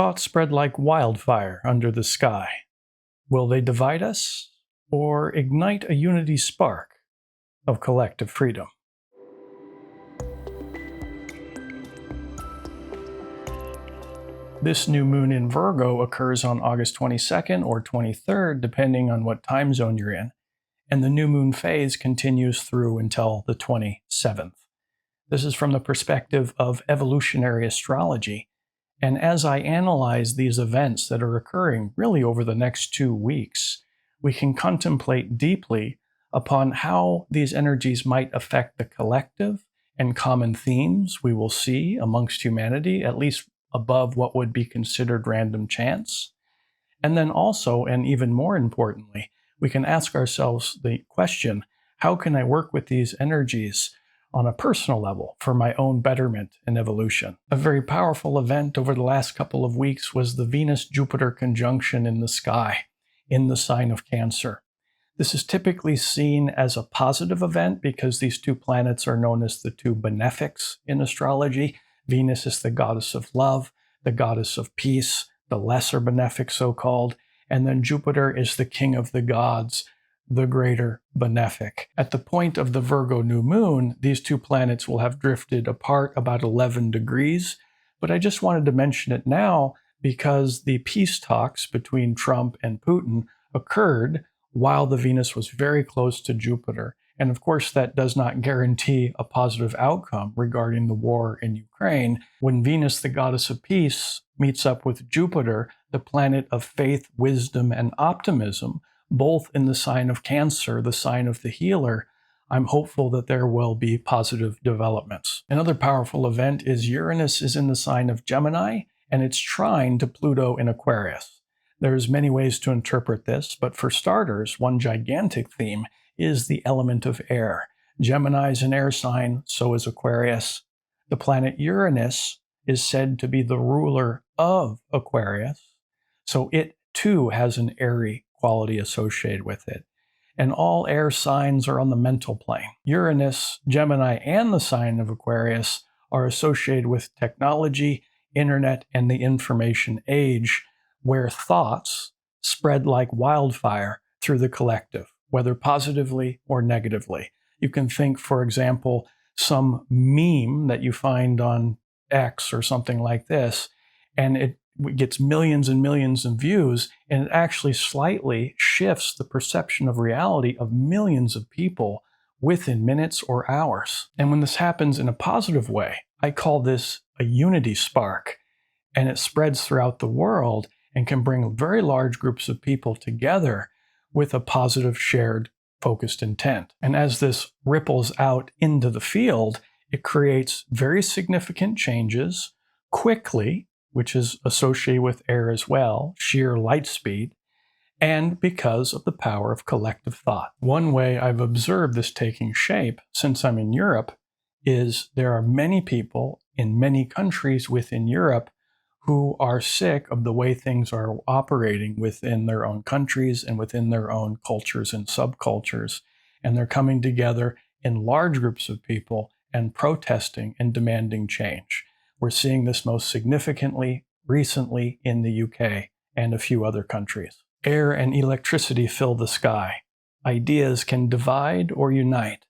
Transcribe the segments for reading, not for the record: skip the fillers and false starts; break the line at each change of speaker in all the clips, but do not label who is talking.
Thoughts spread like wildfire under the sky. Will they divide us or ignite a unity spark of collective freedom? This new moon in Virgo occurs on August 22nd or 23rd, depending on what time zone you're in, and the new moon phase continues through until the 27th. This is from the perspective of evolutionary astrology. And as I analyze these events that are occurring really over the next 2 weeks, we can contemplate deeply upon how these energies might affect the collective and common themes we will see amongst humanity, at least above what would be considered random chance. And then also, and even more importantly, we can ask ourselves the question, how can I work with these energies on a personal level for my own betterment and evolution? A very powerful event over the last couple of weeks was the Venus-Jupiter conjunction in the sky, in the sign of Cancer. This is typically seen as a positive event because these two planets are known as the two benefics in astrology. Venus is the goddess of love, the goddess of peace, the lesser benefic so-called, and then Jupiter is the king of the gods, the greater benefic. At the point of the Virgo New Moon, these two planets will have drifted apart about 11 degrees, but I just wanted to mention it now because the peace talks between Trump and Putin occurred while the Venus was very close to Jupiter. And of course, that does not guarantee a positive outcome regarding the war in Ukraine. When Venus, the goddess of peace, meets up with Jupiter, the planet of faith, wisdom, and optimism, both in the sign of Cancer, the sign of the healer, I'm hopeful that there will be positive developments. Another powerful event is Uranus is in the sign of Gemini, and it's trine to Pluto in Aquarius. There's many ways to interpret this, but for starters, one gigantic theme is the element of air. Gemini is an air sign, so is Aquarius. The planet Uranus is said to be the ruler of Aquarius, so it too has an airy quality associated with it. And all air signs are on the mental plane. Uranus, Gemini, and the sign of Aquarius are associated with technology, internet, and the information age, where thoughts spread like wildfire through the collective, whether positively or negatively. You can think, for example, some meme that you find on X or something like this, and it gets millions and millions of views, and it actually slightly shifts the perception of reality of millions of people within minutes or hours. And when this happens in a positive way, I call this a unity spark, and it spreads throughout the world and can bring very large groups of people together with a positive, shared, focused intent. And as this ripples out into the field, it creates very significant changes quickly, which is associated with air as well, sheer light speed, and because of the power of collective thought. One way I've observed this taking shape since I'm in Europe is there are many people in many countries within Europe who are sick of the way things are operating within their own countries and within their own cultures and subcultures. And they're coming together in large groups of people and protesting and demanding change. We're seeing this most significantly recently in the UK and a few other countries. Air and electricity fill the sky. Ideas can divide or unite,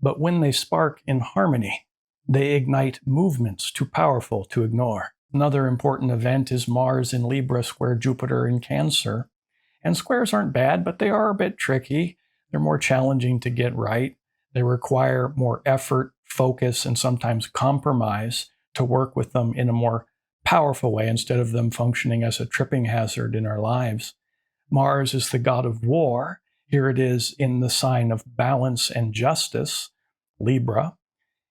but when they spark in harmony, they ignite movements too powerful to ignore. Another important event is Mars in Libra square Jupiter in Cancer. And squares aren't bad, but they are a bit tricky. They're more challenging to get right. They require more effort, focus, and sometimes compromise to work with them in a more powerful way instead of them functioning as a tripping hazard in our lives. Mars is the god of war. Here it is in the sign of balance and justice, Libra,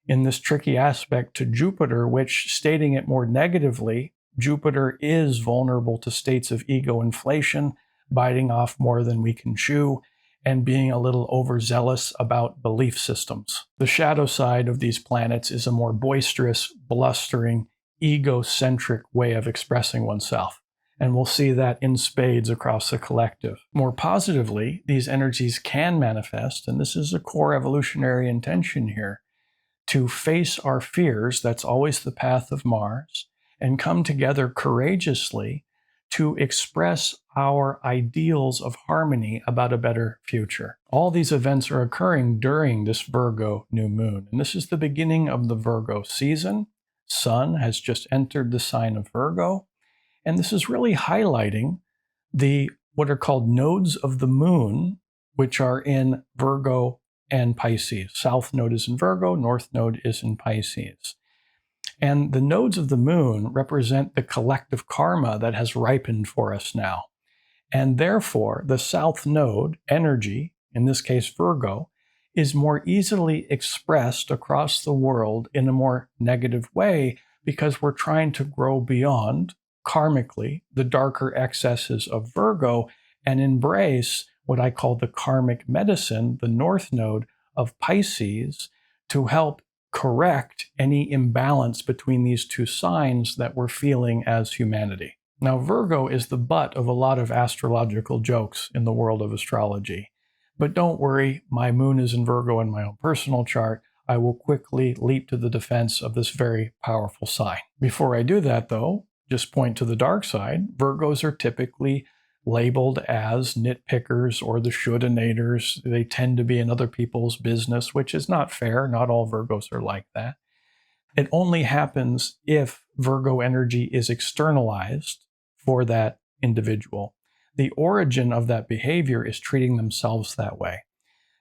in this tricky aspect to Jupiter, which, stating it more negatively, Jupiter is vulnerable to states of ego inflation, biting off more than we can chew, and being a little overzealous about belief systems. The shadow side of these planets is a more boisterous, blustering, egocentric way of expressing oneself. And we'll see that in spades across the collective. More positively, these energies can manifest, and this is a core evolutionary intention here, to face our fears. That's always the path of Mars, and come together courageously to express our ideals of harmony about a better future. All these events are occurring during this Virgo new moon, and this is the beginning of the Virgo season. Sun has just entered the sign of Virgo, and this is really highlighting the what are called nodes of the moon, which are in Virgo and Pisces. South node is in Virgo, north node is in Pisces. And the nodes of the moon represent the collective karma that has ripened for us now. And therefore, the south node energy, in this case Virgo, is more easily expressed across the world in a more negative way because we're trying to grow beyond, karmically, the darker excesses of Virgo and embrace what I call the karmic medicine, the north node of Pisces, to help correct any imbalance between these two signs that we're feeling as humanity. Now, Virgo is the butt of a lot of astrological jokes in the world of astrology. But don't worry, my moon is in Virgo in my own personal chart. I will quickly leap to the defense of this very powerful sign. Before I do that, though, just point to the dark side. Virgos are typically labeled as nitpickers or the shoulda-nators. They tend to be in other people's business, which is not fair. Not all Virgos are like that. It only happens if Virgo energy is externalized for that individual. The origin of that behavior is treating themselves that way.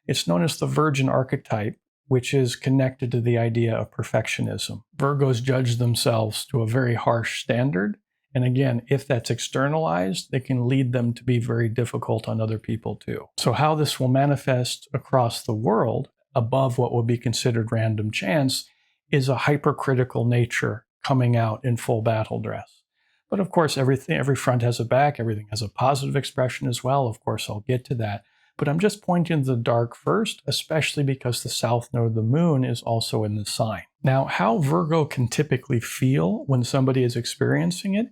It's known as the Virgin archetype, which is connected to the idea of perfectionism. Virgos judge themselves to a very harsh standard. And again, if that's externalized, it can lead them to be very difficult on other people too. So how this will manifest across the world, above what would be considered random chance, is a hypercritical nature coming out in full battle dress. But of course, every front has a back, everything has a positive expression as well. Of course, I'll get to that. But I'm just pointing to the dark first, especially because the south node of the moon is also in the sign. Now, how Virgo can typically feel when somebody is experiencing it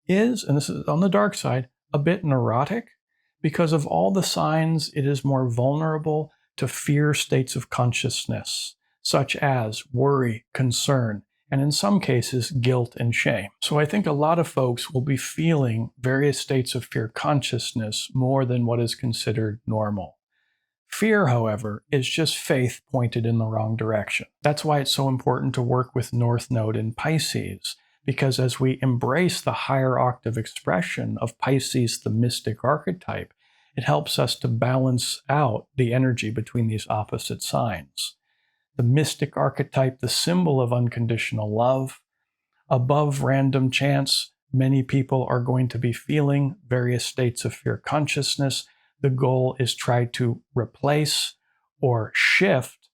is, and this is on the dark side, a bit neurotic. Because of all the signs, it is more vulnerable to fear states of consciousness, such as worry, concern, and in some cases, guilt and shame. So I think a lot of folks will be feeling various states of fear consciousness more than what is considered normal. Fear, however, is just faith pointed in the wrong direction. That's why it's so important to work with North Node in Pisces, because as we embrace the higher octave expression of Pisces, the mystic archetype, it helps us to balance out the energy between these opposite signs. The mystic archetype, the symbol of unconditional love. Above random chance, many people are going to be feeling various states of fear consciousness. The goal is try to replace or shift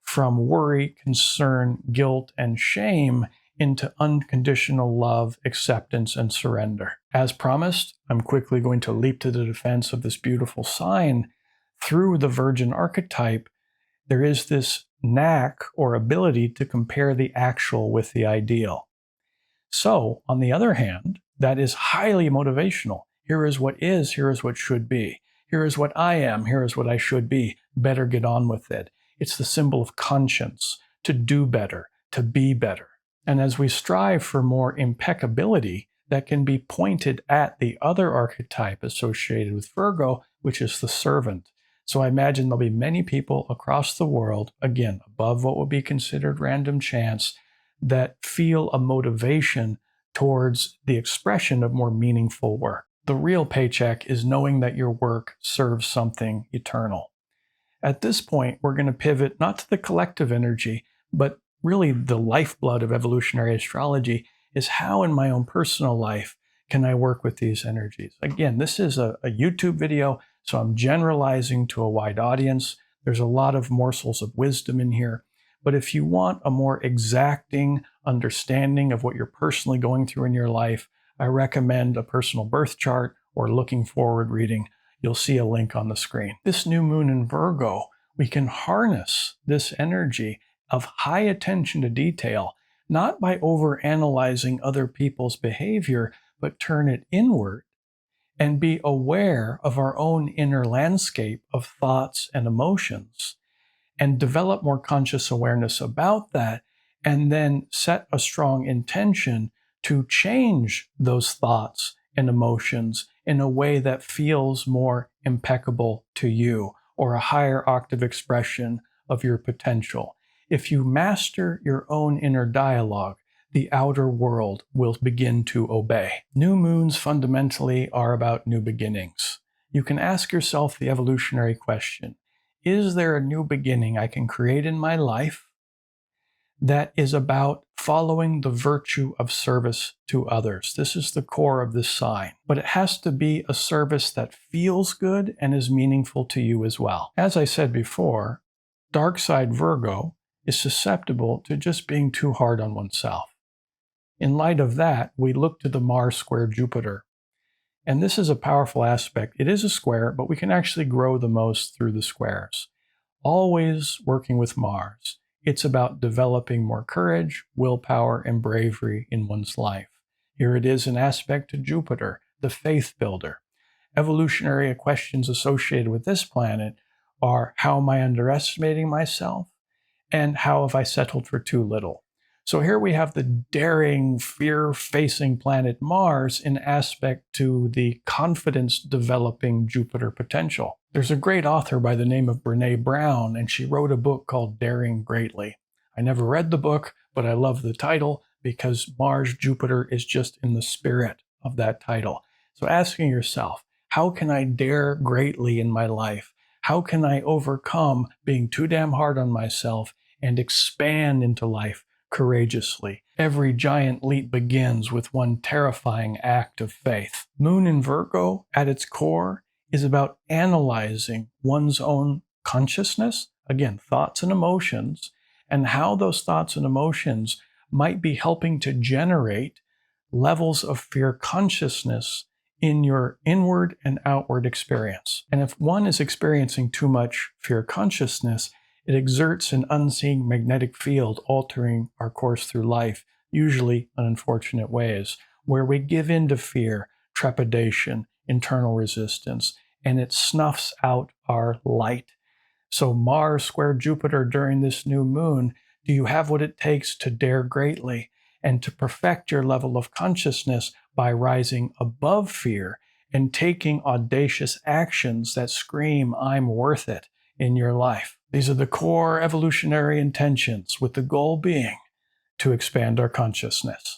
from worry, concern, guilt, and shame into unconditional love, acceptance, and surrender. As promised, I'm quickly going to leap to the defense of this beautiful sign. Through the Virgin archetype, there is this knack or ability to compare the actual with the ideal. So, on the other hand, that is highly motivational. Here is what is, here is what should be. Here is what I am, here is what I should be. Better get on with it. It's the symbol of conscience, to do better, to be better. And as we strive for more impeccability, that can be pointed at the other archetype associated with Virgo, which is the servant. So I imagine there'll be many people across the world, again, above what would be considered random chance, that feel a motivation towards the expression of more meaningful work. The real paycheck is knowing that your work serves something eternal. At this point, we're going to pivot not to the collective energy, but really the lifeblood of evolutionary astrology is how in my own personal life can I work with these energies. Again, this is a YouTube video, so I'm generalizing to a wide audience. There's a lot of morsels of wisdom in here. But if you want a more exacting understanding of what you're personally going through in your life, I recommend a personal birth chart or looking forward reading. You'll see a link on the screen. This new moon in Virgo, we can harness this energy of high attention to detail, not by overanalyzing other people's behavior, but turn it inward and be aware of our own inner landscape of thoughts and emotions, and develop more conscious awareness about that, and then set a strong intention to change those thoughts and emotions in a way that feels more impeccable to you, or a higher octave expression of your potential. If you master your own inner dialogue, the outer world will begin to obey. New moons fundamentally are about new beginnings. You can ask yourself the evolutionary question: is there a new beginning I can create in my life that is about following the virtue of service to others? This is the core of this sign, but it has to be a service that feels good and is meaningful to you as well. As I said before, dark side Virgo is susceptible to just being too hard on oneself. In light of that, we look to the Mars square Jupiter. And this is a powerful aspect. It is a square, but we can actually grow the most through the squares. Always working with Mars. It's about developing more courage, willpower, and bravery in one's life. Here it is an aspect to Jupiter, the faith builder. Evolutionary questions associated with this planet are: how am I underestimating myself? And how have I settled for too little? So here we have the daring, fear-facing planet Mars in aspect to the confidence-developing Jupiter potential. There's a great author by the name of Brené Brown, and she wrote a book called Daring Greatly. I never read the book, but I love the title because Mars-Jupiter is just in the spirit of that title. So asking yourself, how can I dare greatly in my life? How can I overcome being too damn hard on myself and expand into life courageously? Every giant leap begins with one terrifying act of faith. Moon in Virgo, at its core, is about analyzing one's own consciousness, again, thoughts and emotions, and how those thoughts and emotions might be helping to generate levels of fear consciousness in your inward and outward experience. And if one is experiencing too much fear consciousness, it exerts an unseen magnetic field, altering our course through life, usually in unfortunate ways, where we give in to fear, trepidation, internal resistance, and it snuffs out our light. So Mars square Jupiter during this new moon, do you have what it takes to dare greatly and to perfect your level of consciousness by rising above fear and taking audacious actions that scream, "I'm worth it," in your life? These are the core evolutionary intentions, with the goal being to expand our consciousness.